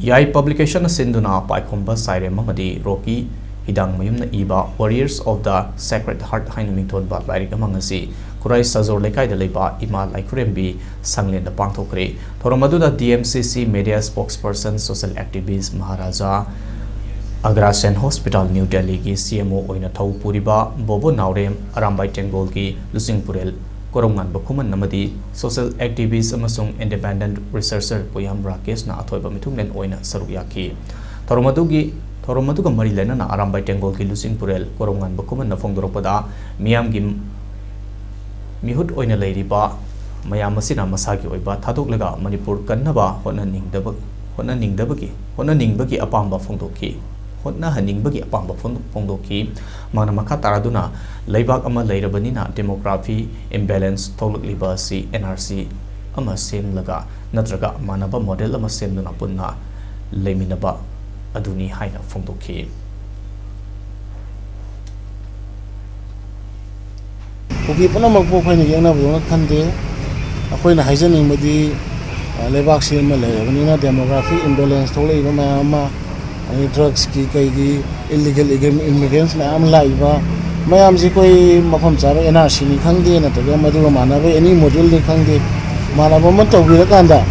Yai publication sinduna paikhomba saire mamadi Rocky hidang mayumna iba Warriors of the Sacred Heart haina mingthonba lairik ngasi kurai sajor lekai da leiba ima laikurembi sanglen da pangthokre thoromadu da DMCC media spokesperson social activist Maharaja Agrasen Hospital New Delhi ki CMO oina thau puriba Bobo Naurem Arambai Tengol ki Lusingpurel Korongan Bakuman Namadi social activist amasung independent researcher Poyam Rakesh na athoiba mithunglen oina saruyaki Thoromaduga mari lena na Arambai Tengol ki Lusingpurel Korongan Bakuman na phongdoropada miyam gi mihut oina leiriba mayam masina masagi oiba thadoklega Manipur kannaba hona ningbagi apamba phongdoki hotna haningbagi apamba phongdoki mana makha taraduna leibak ama leirabanina demography imbalance tholakliba si NRC ama semlaga natraga manaba model ama semduna punna leiminaba aduni haina phongdoki Kuki panama po khaina yangna buna khande akoina haijaning madi lebak sem leirabanina demography imbalance tholaiba mayama drugs ki kai illegal immigrants mayam laiba mayam ji koi mafam chara NRC ni khangde na taga madu manaba any module ni khangde manaba ma tawbira kanda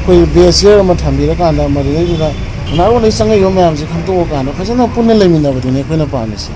koi basier ma thambira kanda ma reira na ro ni sangai yo mayam ji khamto kanda phajana punna lemina badine koina paanisi